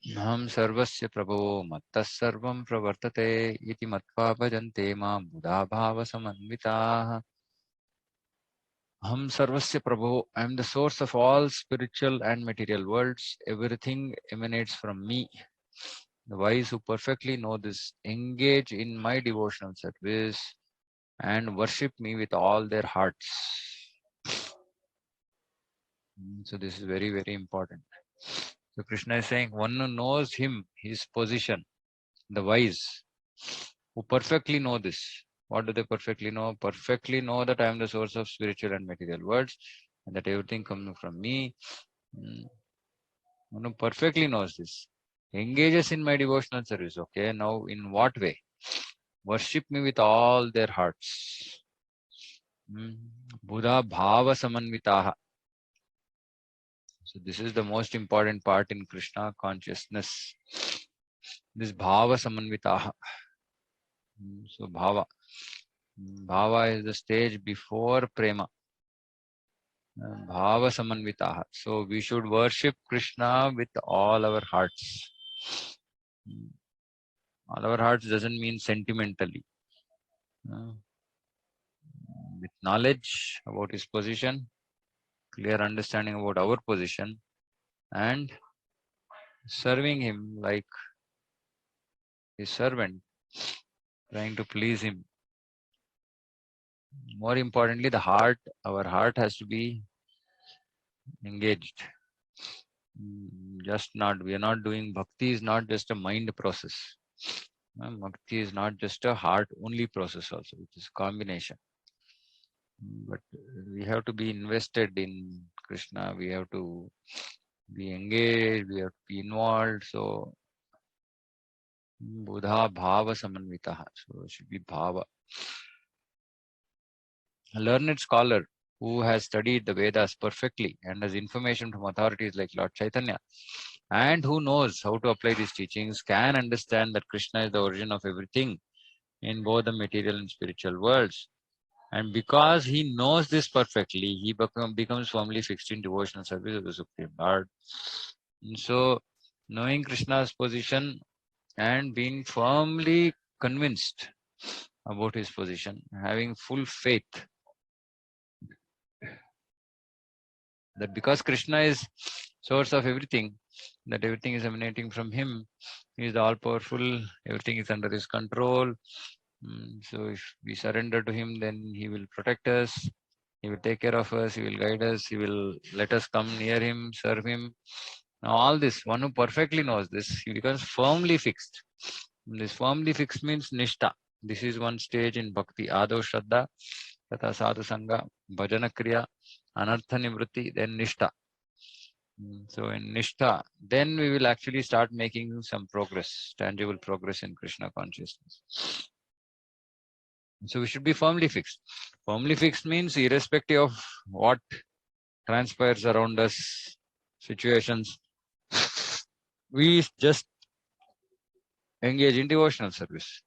Ham sarvasya prabho mattas sarvam pravartate iti matva bhajante mam buddha bhava samanvitaah. Ham sarvasya prabho, I am the source of all spiritual and material worlds. Everything emanates from me. The wise who perfectly know this engage in my devotional service and worship me with all their hearts. So this is very, very important. So Krishna is saying, one who knows him, his position, the wise, who perfectly know this. What do they perfectly know? Perfectly know that I am the source of spiritual and material worlds and that everything comes from me. One who perfectly knows this. Engages in my devotional service. Okay, now in what way? Worship me with all their hearts. Buddha bhava samanvitaha. So this is the most important part in Krishna consciousness. This bhava samanvitaha. So bhava. Bhava is the stage before prema. Bhava samanvitaha. So we should worship Krishna with all our hearts. All our hearts doesn't mean sentimentally. With knowledge about his position, clear understanding about our position, and serving him like his servant, trying to please him. More importantly, the heart, our heart has to be engaged. We are not doing bhakti is not just a mind process. Bhakti is not just a heart only process also, it is a combination. But we have to be invested in Krishna, we have to be engaged, we have to be involved. So Buddha bhava samanvitaha. So it should be bhava. A learned scholar who has studied the Vedas perfectly and has information from authorities like Lord Chaitanya and who knows how to apply these teachings can understand that Krishna is the origin of everything in both the material and spiritual worlds. And because he knows this perfectly, he becomes firmly fixed in devotional service of the Supreme Lord. And so, knowing Krishna's position and being firmly convinced about his position, having full faith that because Krishna is source of everything, that everything is emanating from him, he is all powerful, everything is under his control. So if we surrender to him, then he will protect us, he will take care of us, he will guide us, he will let us come near him, serve him. Now all this, one who perfectly knows this, he becomes firmly fixed. This firmly fixed means nishtha. This is one stage in bhakti, ado shraddha, tata sadhu sangha, bhajana kriya, anartha nivritti, then nishtha. So in nishtha, then we will actually start making some progress, tangible progress in Krishna consciousness. So we should be firmly fixed. Firmly fixed means irrespective of what transpires around us, situations, we just engage in devotional service.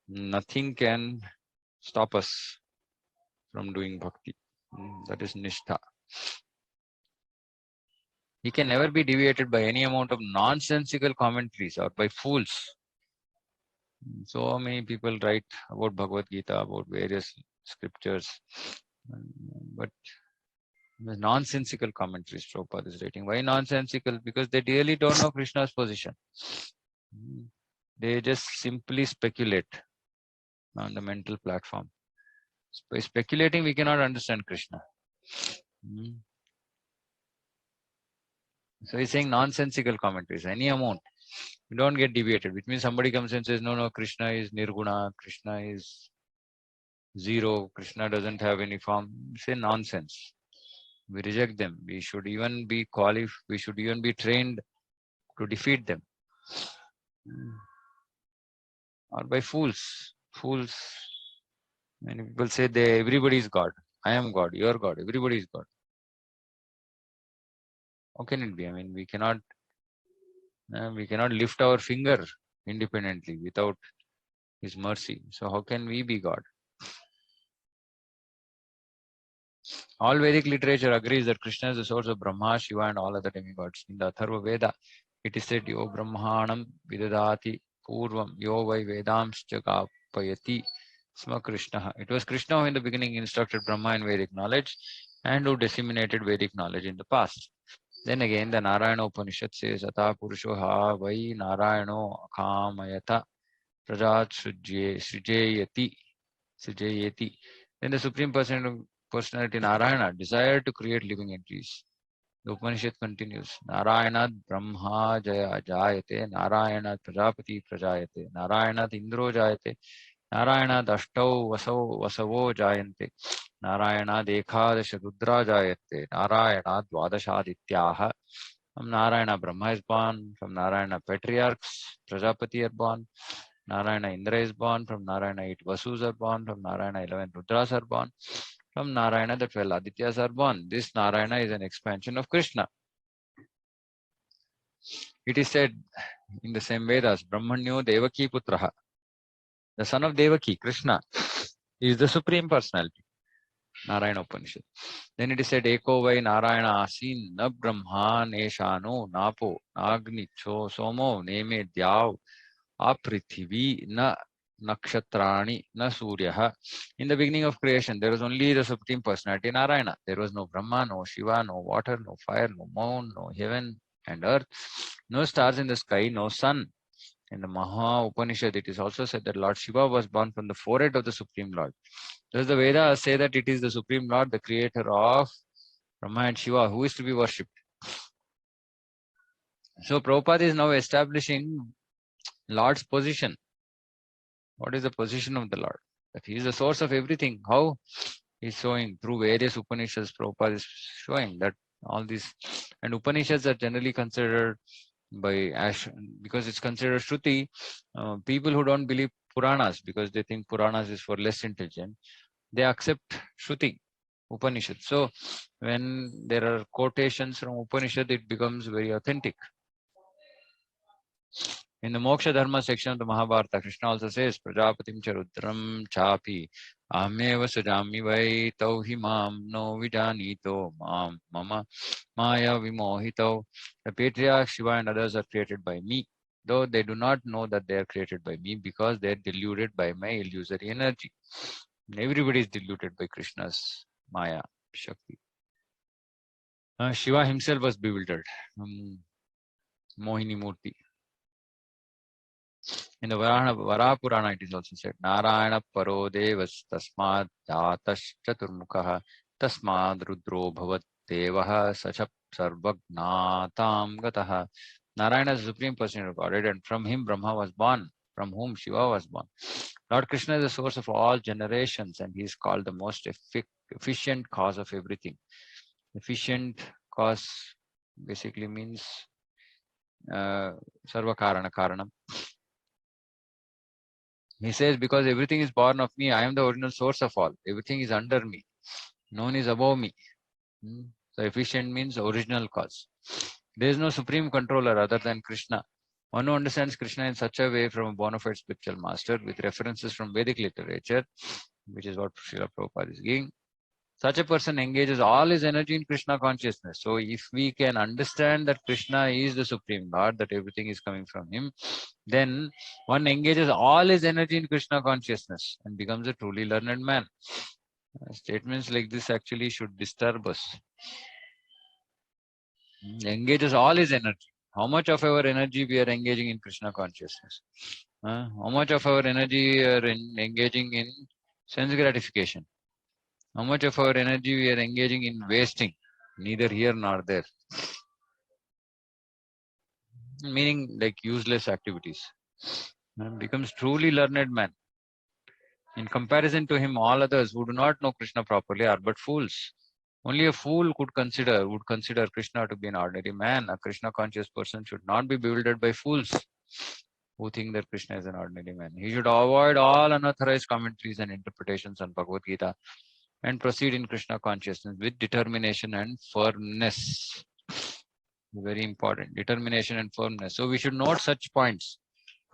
Nothing can stop us from doing bhakti. That is nishtha. He can never be deviated by any amount of nonsensical commentaries or by fools. So many people write about Bhagavad Gita, about various scriptures, but the nonsensical commentaries Prabhupada is writing. Why nonsensical? Because they really don't know Krishna's position. They just simply speculate on the mental platform. By speculating, we cannot understand Krishna. So he's saying nonsensical commentaries, any amount. You don't get deviated, which means somebody comes and says, no, Krishna is Nirguna, Krishna is zero, Krishna doesn't have any form. Say nonsense. We reject them. We should even be qualified, we should even be trained to defeat them. Or by fools. Fools. Many people say everybody is God. I am God, you are God, everybody is God. How can it be? I mean, we cannot lift our finger independently without his mercy. So how can we be God? All Vedic literature agrees that Krishna is the source of Brahma, Shiva and all other demigods. In the Atharva Veda, It is said, Yo Brahmanam Vidadati Purvam Yo Vai Vedamscha Kapayati Sma Krishna. It was Krishna who in the beginning instructed Brahma in Vedic knowledge and who disseminated Vedic knowledge in the past. Then again, the Narayana Upanishad says, Ata Purusho Ha Vai Narayano Akamayata Prajat Sujayati. Then the Supreme Personality Narayana desired to create living entities. The Upanishad continues, Narayanad Brahma Jaya Jayate, Narayanad Prajapati Prajayate, Narayanad Indro Jayate, Narayanad Ashtau Vasavo Jayante, Narayanad Ekadasha Rudra Jayate, Narayanad Dvadashadityaha. From Narayana Brahma is born, from Narayana patriarchs, Prajapati are born, Narayana Indra is born, from Narayana 8 Vasus are born, from Narayana 11 Rudras are born, from Narayana the 12 Adityas are born. This Narayana is an expansion of Krishna. It is said in the same Vedas, Brahmanyo Devaki Putraha. The son of Devaki, Krishna, is the Supreme Personality. Narayana Upanishad. Then it is said, Eko Vai Narayana Asin, Na Brahma Neshano, Napo, Nagnicho, Somo, Neme Dyav, Aprithivi, Na Nakshatrani, Na Suryaha. In the beginning of creation, there was only the Supreme Personality, Narayana. There was no Brahma, no Shiva, no water, no fire, no moon, no heaven and earth, no stars in the sky, no sun. In the Maha Upanishad, it is also said that Lord Shiva was born from the forehead of the Supreme Lord. Does the Vedas say that it is the Supreme Lord, the creator of Brahma and Shiva, who is to be worshipped? So Prabhupada is now establishing Lord's position. What is the position of the Lord? That he is the source of everything. How? He is showing through various Upanishads. Prabhupada is showing that all these, and Upanishads are generally considered because it's considered Shruti. People who don't believe Puranas because they think Puranas is for less intelligent, they accept Shruti, Upanishad. So when there are quotations from Upanishad, it becomes very authentic. In the Moksha Dharma section of the Mahabharata, Krishna also says, Prajapatim Charudram Chapi Ahmeva Sajami Vai Tauhi Mam No Vijanito Mam Mama Maya Vimohito. The patriarchs, Shiva and others are created by me, though they do not know that they are created by me because they are deluded by my illusory energy. Everybody is deluded by Krishna's Maya Shakti. Shiva himself was bewildered. Mohini Murti. In the Varaha Purana, it is also said, Narayana Paro Devas Tasmad Jatash Chaturmukha Tasmad Rudro Bhavat Devaha Sachap Sarvagnatam Gataha. Narayana is the Supreme Person of Godhead, and from him Brahma was born, from whom Shiva was born. Lord Krishna is the source of all generations, and he is called the most efficient cause of everything. Efficient cause basically means Sarva Karana Karanam. He says, because everything is born of me, I am the original source of all. Everything is under me. No one is above me. So efficient means original cause. There is no supreme controller other than Krishna. One who understands Krishna in such a way from a bona fide spiritual master with references from Vedic literature, which is what Srila Prabhupada is giving. Such a person engages all his energy in Krishna consciousness. So if we can understand that Krishna is the Supreme Lord, that everything is coming from him, then one engages all his energy in Krishna consciousness and becomes a truly learned man. Statements like this actually should disturb us. Engages all his energy. How much of our energy we are engaging in Krishna consciousness? How much of our energy we are engaging in sense gratification? How much of our energy we are engaging in wasting, neither here nor there? Meaning like useless activities. Man becomes truly learned man. In comparison to him, all others who do not know Krishna properly are but fools. Only a fool would consider Krishna to be an ordinary man. A Krishna conscious person should not be bewildered by fools who think that Krishna is an ordinary man. He should avoid all unauthorized commentaries and interpretations on Bhagavad Gita and proceed in Krishna consciousness with determination and firmness. Very important, determination and firmness. So we should note such points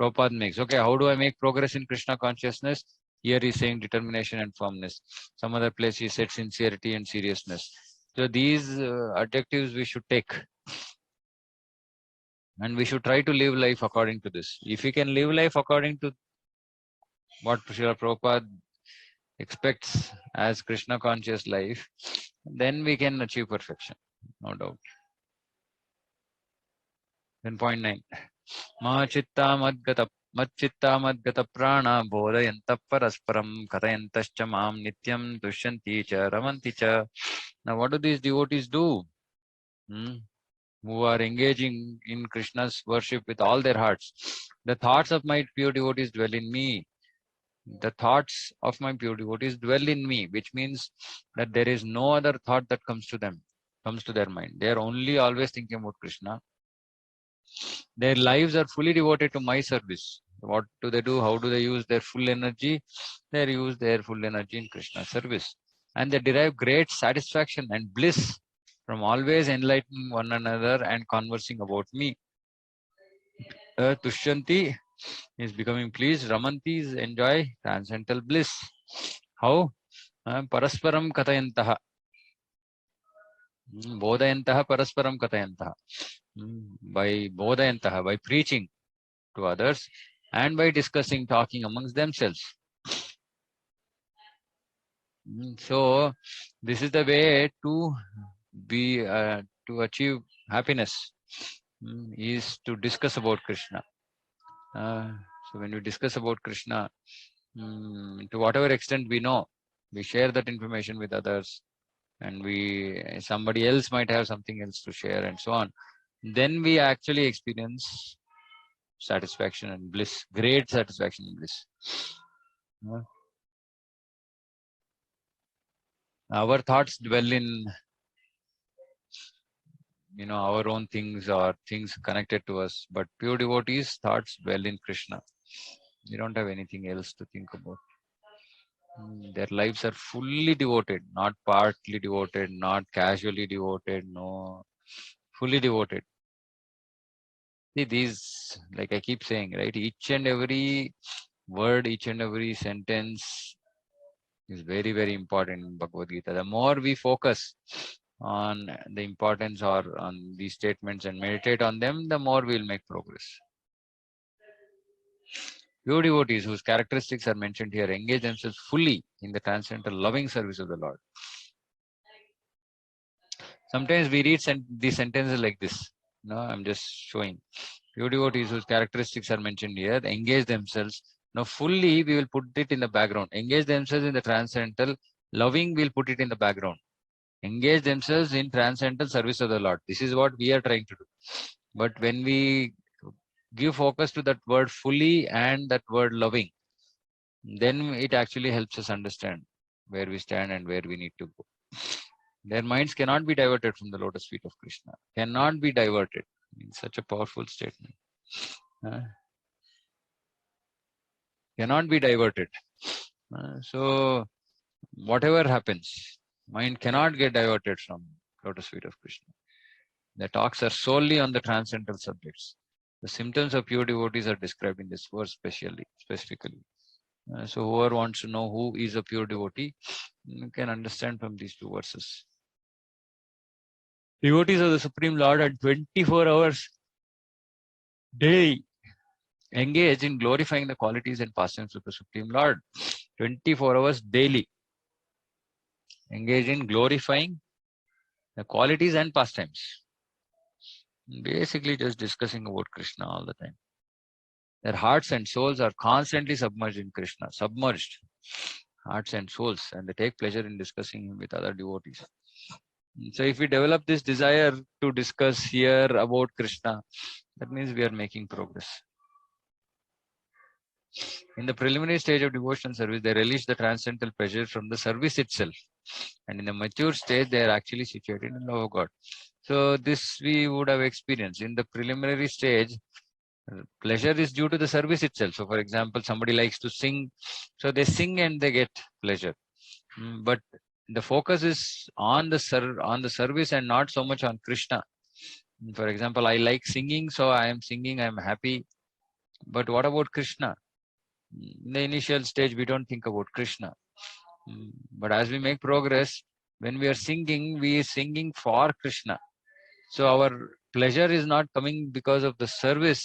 Prabhupada makes. Okay, how do I make progress in Krishna consciousness? Here he's saying determination and firmness. Some other place he said sincerity and seriousness. So these adjectives we should take. And we should try to live life according to this. If we can live life according to what Srila Prabhupada expects as Krishna conscious life, then we can achieve perfection, no doubt. Then point 9. Machitta madgata prana bodhayanta parasparam katayantascha mam nityam dusyanti cha ramanti cha. Now what do these devotees do? Who are engaging in Krishna's worship with all their hearts. The thoughts of my pure devotees dwell in me. The thoughts of my pure devotees dwell in me, which means that there is no other thought that comes to them, comes to their mind. They are only always thinking about Krishna. Their lives are fully devoted to my service. What do they do? How do they use their full energy? They use their full energy in Krishna's service. And they derive great satisfaction and bliss from always enlightening one another and conversing about me. Tushyanti is becoming pleased. Ramanti is enjoy transcendental bliss. How? Parasparam katayantaha. Bodhayantaha parasparam katayantaha. By bodhayantaha, by preaching to others and by discussing, talking amongst themselves. So this is the way to be to achieve happiness, is to discuss about Krishna. So when you discuss about Krishna, to whatever extent we know, we share that information with others, and somebody else might have something else to share, and so on. Then we actually experience satisfaction and bliss, great satisfaction and bliss. Our thoughts dwell in our own things or things connected to us, but pure devotees' thoughts dwell in Krishna. They don't have anything else to think about. Their lives are fully devoted, not partly devoted, not casually devoted, no, fully devoted. See, these, like I keep saying, right, each and every word, each and every sentence is very, very important in Bhagavad Gita. The more we focus on the importance or on these statements and meditate on them, the more we'll make progress. Pure devotees whose characteristics are mentioned here engage themselves fully in the transcendental loving service of the Lord. Sometimes we read these sentences like this. No, I'm just showing. Pure devotees whose characteristics are mentioned here engage themselves. Now fully we will put it in the background. Engage themselves in the transcendental loving, we'll put it in the background. Engage themselves in transcendental service of the Lord. This is what we are trying to do. But when we give focus to that word fully and that word loving, then it actually helps us understand where we stand and where we need to go. Their minds cannot be diverted from the lotus feet of Krishna. Cannot be diverted. It's such a powerful statement. Cannot be diverted. So whatever happens, mind cannot get diverted from lotus feet of Krishna. The talks are solely on the transcendental subjects. The symptoms of pure devotees are described in this verse specifically. So whoever wants to know who is a pure devotee can understand from these two verses. Devotees of the Supreme Lord at 24 hours daily engage in glorifying the qualities and pastimes of the Supreme Lord. 24 hours daily engage in glorifying the qualities and pastimes. Basically just discussing about Krishna all the time. Their hearts and souls are constantly submerged in Krishna. Submerged hearts and souls, and they take pleasure in discussing him with other devotees. So if we develop this desire to discuss here about Krishna, that means we are making progress. In the preliminary stage of devotional service, they relish the transcendental pleasure from the service itself. And in the mature stage, they are actually situated in love of God. So this we would have experienced. In the preliminary stage, pleasure is due to the service itself. So for example, somebody likes to sing, so they sing and they get pleasure. But the focus is on the service and not so much on Krishna. For example, I like singing, so I am singing, I am happy. But what about Krishna? In the initial stage, we don't think about Krishna. But as we make progress, when we are singing for Krishna. So our pleasure is not coming because of the service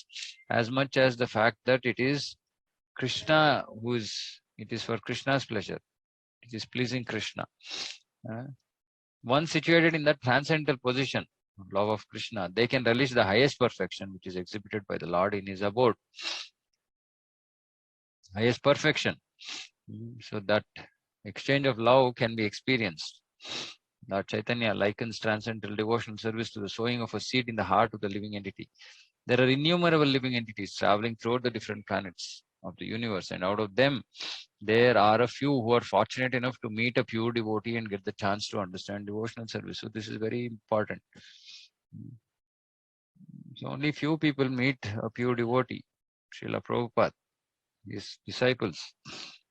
as much as the fact that it is Krishna it is for Krishna's pleasure. It is pleasing Krishna. Once situated in that transcendental position, love of Krishna, they can relish the highest perfection which is exhibited by the Lord in his abode. Highest perfection. So that exchange of love can be experienced. Lord Chaitanya likens transcendental devotional service to the sowing of a seed in the heart of the living entity. There are innumerable living entities traveling throughout the different planets of the universe, and out of them, there are a few who are fortunate enough to meet a pure devotee and get the chance to understand devotional service. So this is very important. So only few people meet a pure devotee. Srila Prabhupada, his disciples,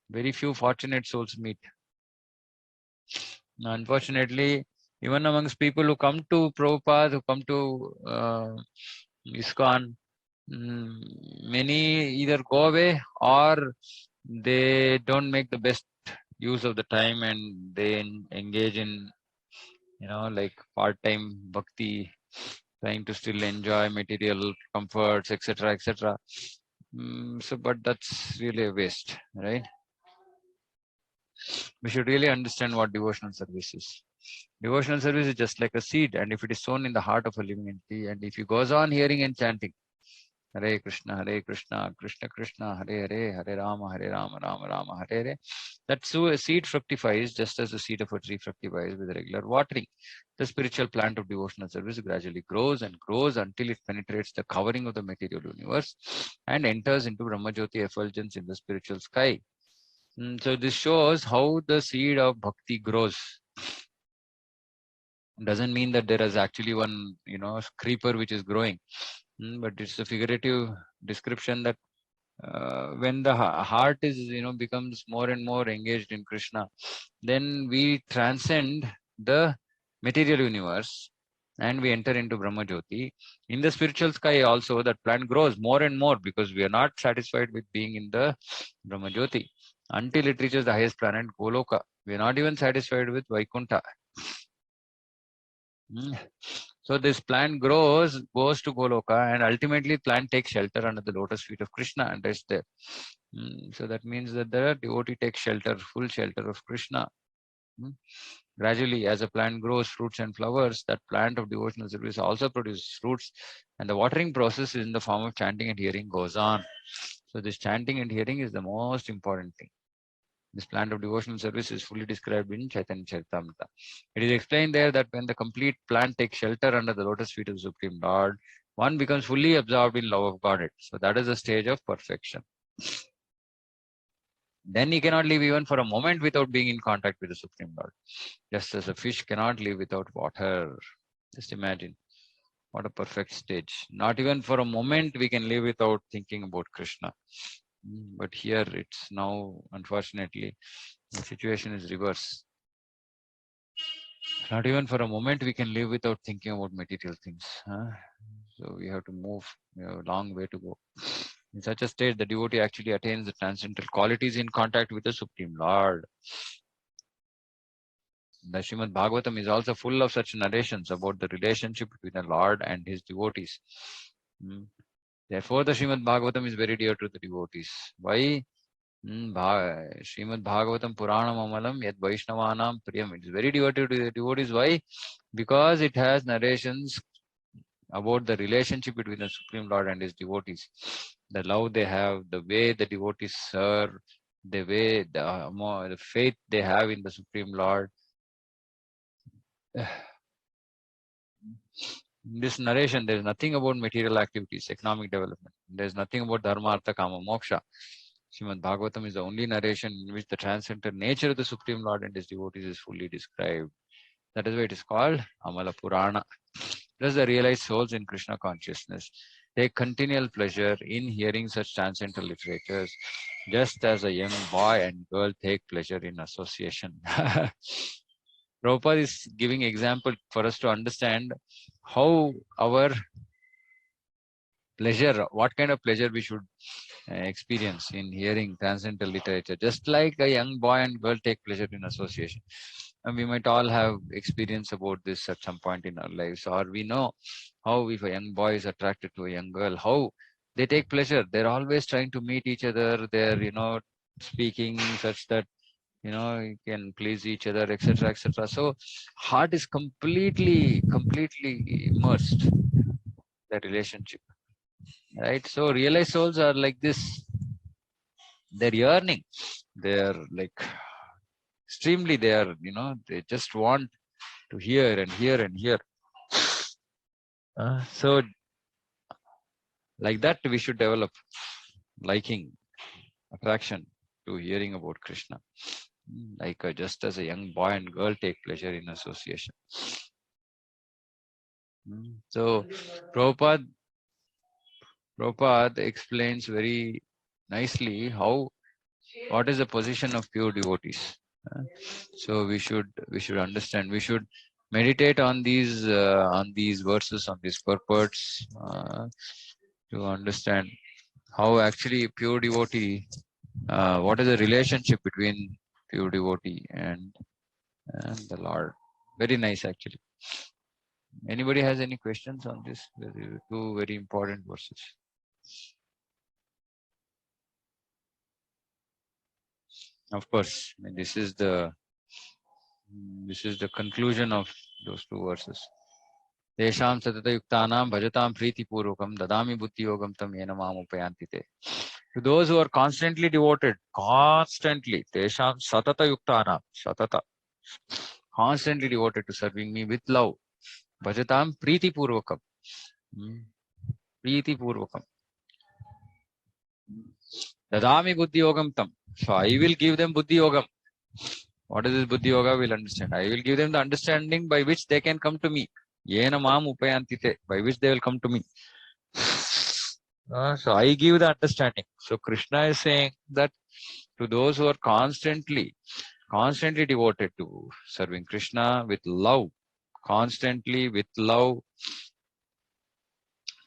very few fortunate souls meet. Unfortunately, even amongst people who come to Prabhupada, who come to ISKCON, many either go away or they don't make the best use of the time and they engage in, like part-time bhakti, trying to still enjoy material comforts, etc., etc. So, but that's really a waste, right? We should really understand what devotional service is. Devotional service is just like a seed, and if it is sown in the heart of a living entity, and if he goes on hearing and chanting, Hare Krishna, Krishna Krishna, Hare Hare, Hare Rama, Rama Rama, Hare Hare, that seed fructifies just as the seed of a tree fructifies with regular watering. The spiritual plant of devotional service gradually grows and grows until it penetrates the covering of the material universe and enters into Brahmajyoti effulgence in the spiritual sky. So this shows how the seed of bhakti grows. Doesn't mean that there is actually one, creeper which is growing, but it's a figurative description that when the heart is, becomes more and more engaged in Krishna, then we transcend the material universe and we enter into Brahma Jyoti. In the spiritual sky also, that plant grows more and more because we are not satisfied with being in the Brahma Jyoti until it reaches the highest planet, Goloka. We are not even satisfied with Vaikuntha. So this plant goes to Goloka, and ultimately plant takes shelter under the lotus feet of Krishna and rests there. So that means that the devotee takes shelter, full shelter of Krishna. Gradually, as a plant grows fruits and flowers, that plant of devotional service also produces fruits, and the watering process in the form of chanting and hearing goes on. So this chanting and hearing is the most important thing. This plant of devotional service is fully described in Chaitanya Charitamrita. It is explained there that when the complete plant takes shelter under the lotus feet of the Supreme Lord, one becomes fully absorbed in love of Godhead. So that is the stage of perfection. Then he cannot live even for a moment without being in contact with the Supreme Lord. Just as a fish cannot live without water. Just imagine. What a perfect stage. Not even for a moment we can live without thinking about Krishna. But here it's now, unfortunately, the situation is reverse. Not even for a moment we can live without thinking about material things. So we have to move. We have a long way to go. In such a state, the devotee actually attains the transcendental qualities in contact with the Supreme Lord. The Srimad Bhagavatam is also full of such narrations about the relationship between the Lord and his devotees. Therefore, the Srimad Bhagavatam is very dear to the devotees. Why? Srimad Bhagavatam Puranam Amalam Yad Vaishnavanam Priyam. It is very devoted to the devotees. Why? Because it has narrations about the relationship between the Supreme Lord and his devotees. The love they have, the way the devotees serve, the way, the faith they have in the Supreme Lord. In this narration, there is nothing about material activities, economic development. There is nothing about dharma, artha, kama, moksha. Srimad Bhagavatam is the only narration in which the transcendental nature of the Supreme Lord and his devotees is fully described. That is why it is called Amala Purana. Thus, the realized souls in Krishna consciousness take continual pleasure in hearing such transcendental literatures, just as a young boy and girl take pleasure in association. Prabhupada is giving example for us to understand how our pleasure, what kind of pleasure we should experience in hearing transcendental literature. Just like a young boy and girl take pleasure in association. And we might all have experience about this at some point in our lives, or we know How if a young boy is attracted to a young girl, how they take pleasure. They're always trying to meet each other. They're, speaking such that, you can please each other, etc., etc. So heart is completely immersed in the relationship, right? So realized souls are like this. They're yearning. They're like extremely. They are, they just want to hear and hear and hear. So like that, we should develop liking, attraction to hearing about Krishna. Like just as a young boy and girl take pleasure in association. So Prabhupada explains very nicely what is the position of pure devotees. So we should understand. We should meditate on these verses, on these purports, to understand how actually pure devotee. What is the relationship between pure devotee and the Lord? Very nice, actually. Anybody has any questions on this? Two very important verses. Of course, I mean, this is the conclusion of those two verses. Tesham satata yuktanam bhajatam priti purvakam dadami buddhi yogam tam yena mam upayanti te. To those who are constantly devoted, tesham satata yuktanam, satata, constantly devoted to serving me with love, bhajatam priti purvakam, priti purvakam, dadami buddhi yogam tam. So I will give them buddhi yogam. What is this buddhi yoga? We'll understand. I will give them the understanding by which they can come to me. Yena mam upayantite, by which they will come to me. So I give the understanding. So Krishna is saying that to those who are constantly devoted to serving Krishna with love, constantly with love,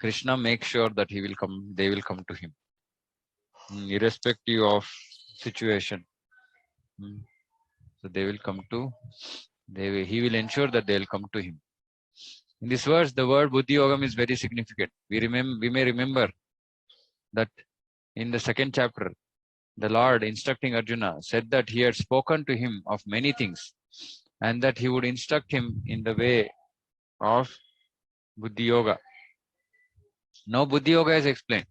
Krishna makes sure that they will come to him, irrespective of situation. So they will come to, he will ensure that they will come to him. In this verse, the word buddhi yogam is very significant. We may remember that in the second chapter, the Lord, instructing Arjuna, said that he had spoken to him of many things and that he would instruct him in the way of buddhi yoga. Now buddhi yoga is explained.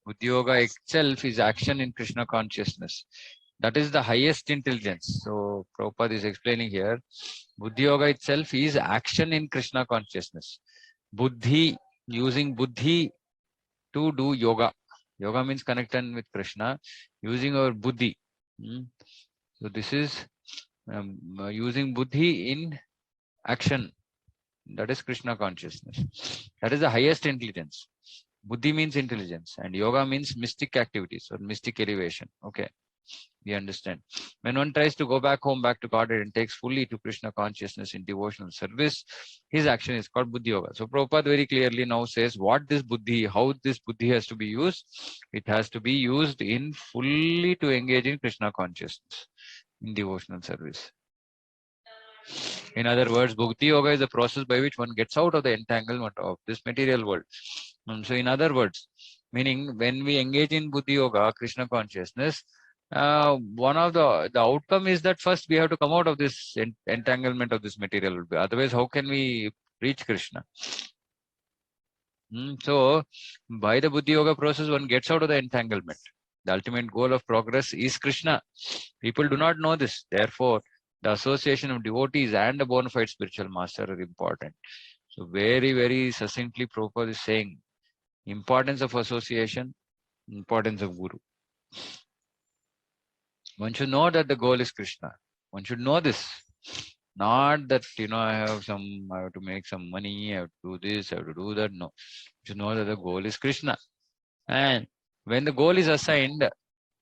Buddhi yoga itself is action in Krishna consciousness. That is the highest intelligence. So Prabhupada is explaining here, buddhi yoga itself is action in Krishna consciousness. Buddhi, using buddhi to do yoga. Yoga means connecting with Krishna, using our buddhi. So this is using buddhi in action. That is Krishna consciousness. That is the highest intelligence. Buddhi means intelligence and yoga means mystic activities or mystic elevation. Okay, we understand. When one tries to go back home, back to Godhead and takes fully to Krishna consciousness in devotional service, his action is called buddhi yoga. So Prabhupada very clearly now says what this buddhi, how this buddhi has to be used. It has to be used in fully to engage in Krishna consciousness in devotional service. In other words, bhakti yoga is the process by which one gets out of the entanglement of this material world. So in other words, meaning when we engage in buddhi yoga, Krishna consciousness, one of the outcome is that first we have to come out of this entanglement of this material world. Otherwise, how can we reach Krishna? So by the buddhi yoga process, one gets out of the entanglement. The ultimate goal of progress is Krishna. People do not know this. Therefore, the association of devotees and a bona fide spiritual master are important. So very, very succinctly, Prabhupada is saying importance of association, importance of Guru. One should know that the goal is Krishna. One should know this. Not that, I have to make some money, I have to do this, I have to do that. No. You should know that the goal is Krishna. And when the goal is assigned,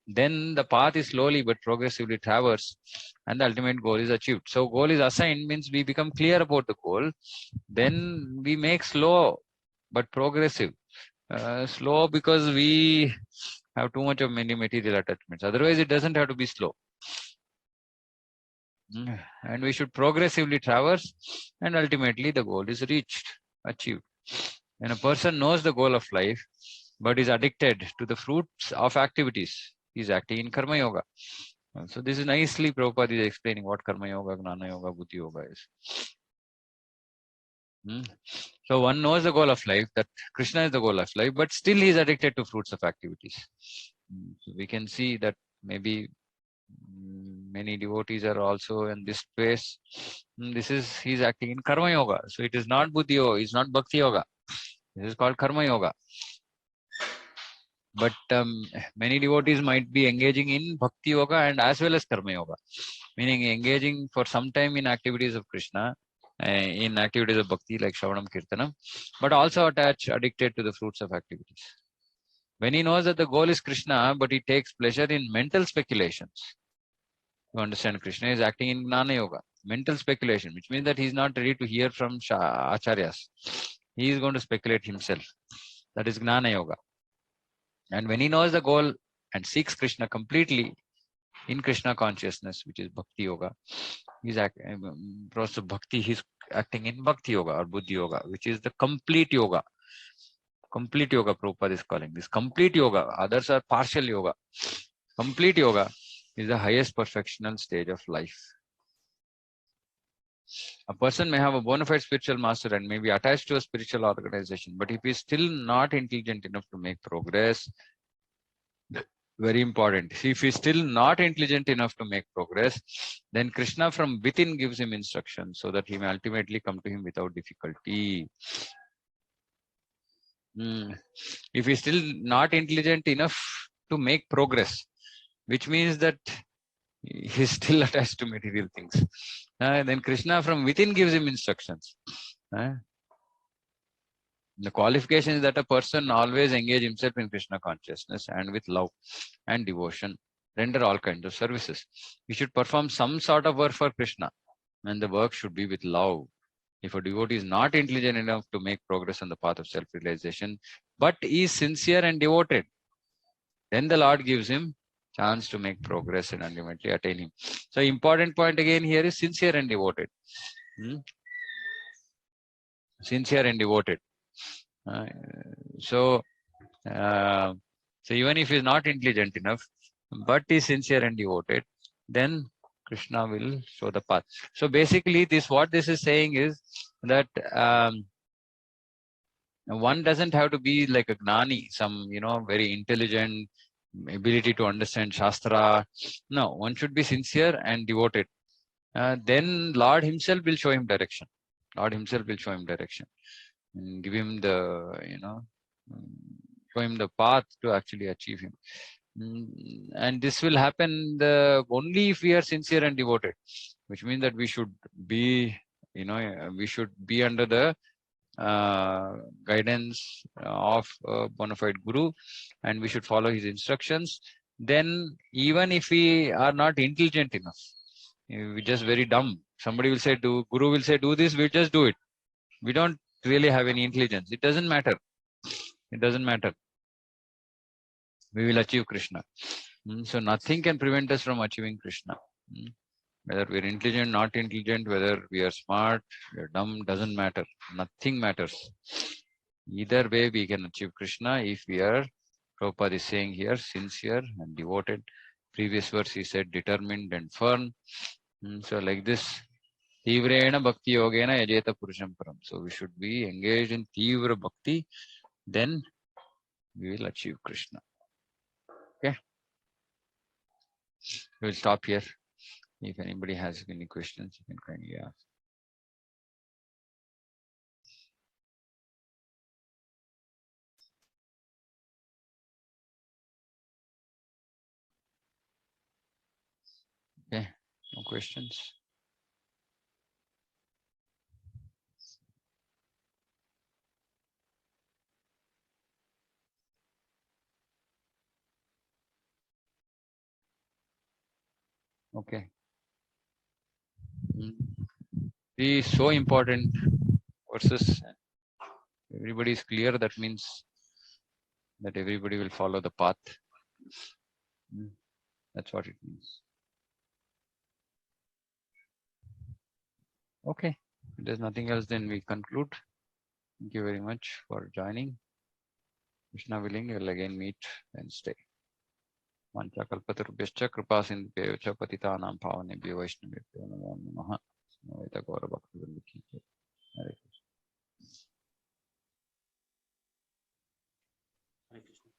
then the path is slowly but progressively traversed and the ultimate goal is achieved. So goal is assigned means we become clear about the goal. Then we make slow but progressive. Slow because we have too much of many material attachments. Otherwise, it doesn't have to be slow. And we should progressively traverse and ultimately the goal is reached, achieved. When a person knows the goal of life, but is addicted to the fruits of activities, he is acting in Karma Yoga. So this is nicely Prabhupada is explaining what Karma Yoga, Gnana Yoga, Buddhi Yoga is. So one knows the goal of life, that Krishna is the goal of life, but still he is addicted to fruits of activities. So we can see that maybe many devotees are also in this space. He's acting in Karma Yoga. So it is not Buddhi Yoga, it's not Bhakti Yoga. This is called Karma Yoga. But many devotees might be engaging in Bhakti Yoga and as well as Karma Yoga, meaning engaging for some time in activities of Krishna, in activities of Bhakti like Shravanam Kirtanam, but also addicted to the fruits of activities. When he knows that the goal is Krishna, but he takes pleasure in mental speculations. To understand Krishna is acting in Gnana Yoga, mental speculation, which means that he is not ready to hear from Acharyas. He is going to speculate himself. That is Gnana Yoga. And when he knows the goal and seeks Krishna completely in Krishna consciousness, which is Bhakti Yoga, he's process of Bhakti, he's acting in Bhakti Yoga or Buddhi Yoga, which is the complete yoga. Complete yoga, Prabhupada is calling this. Complete yoga. Others are partial yoga. Complete yoga is the highest perfectional stage of life. A person may have a bona fide spiritual master and may be attached to a spiritual organization, but if he is still not intelligent enough to make progress, very important. If he is still not intelligent enough to make progress, then Krishna from within gives him instruction so that he may ultimately come to him without difficulty. If he is still not intelligent enough to make progress, which means that he is still attached to material things, then Krishna from within gives him instructions. The qualification is that a person always engage himself in Krishna consciousness and with love and devotion, render all kinds of services. We should perform some sort of work for Krishna, and the work should be with love. If a devotee is not intelligent enough to make progress on the path of self-realization, but is sincere and devoted, then the Lord gives him chance to make progress and ultimately attain him. So important point again here is sincere and devoted. Sincere and devoted. So even if he is not intelligent enough, but is sincere and devoted, then Krishna will show the path. So basically, what this is saying is that one doesn't have to be like a gnani, some very intelligent, ability to understand Shastra. No, one should be sincere and devoted. Then Lord Himself will show him direction. Lord Himself will show him direction and give him the show him the path to actually achieve him. And this will happen only if we are sincere and devoted, which means that we should be under the guidance of a bona fide guru, and we should follow his instructions. Then even if we are not intelligent enough, we're just very dumb, somebody will say, guru will say do this, we just do it. We don't really have any intelligence. It doesn't matter. It doesn't matter. We will achieve Krishna. So nothing can prevent us from achieving Krishna. Whether we are intelligent, not intelligent, whether we are smart, we are dumb, doesn't matter. Nothing matters. Either way, we can achieve Krishna if we are, Prabhupada is saying here, sincere and devoted. Previous verse he said determined and firm. So like this, Tivrena Bhakti Yogena Yajeta Purusham Param. So we should be engaged in Tivra Bhakti, then we will achieve Krishna. Okay. We will stop here. If anybody has any questions, you can kindly ask. Okay, no questions. Okay. These so important verses. Everybody is clear. That means that everybody will follow the path. That's what it means. Okay. If there's nothing else, then we conclude. Thank you very much for joining. Krishna willing, we will again meet Wednesday. Mancha kalpatarubhyascha kripa sindhubhyo cha patitanam pavanebhyo vaishnavebhyo namo namaha. Samaveta Gaura Bhaktivinoda ki jai. Hare Krishna. Hare Krishna.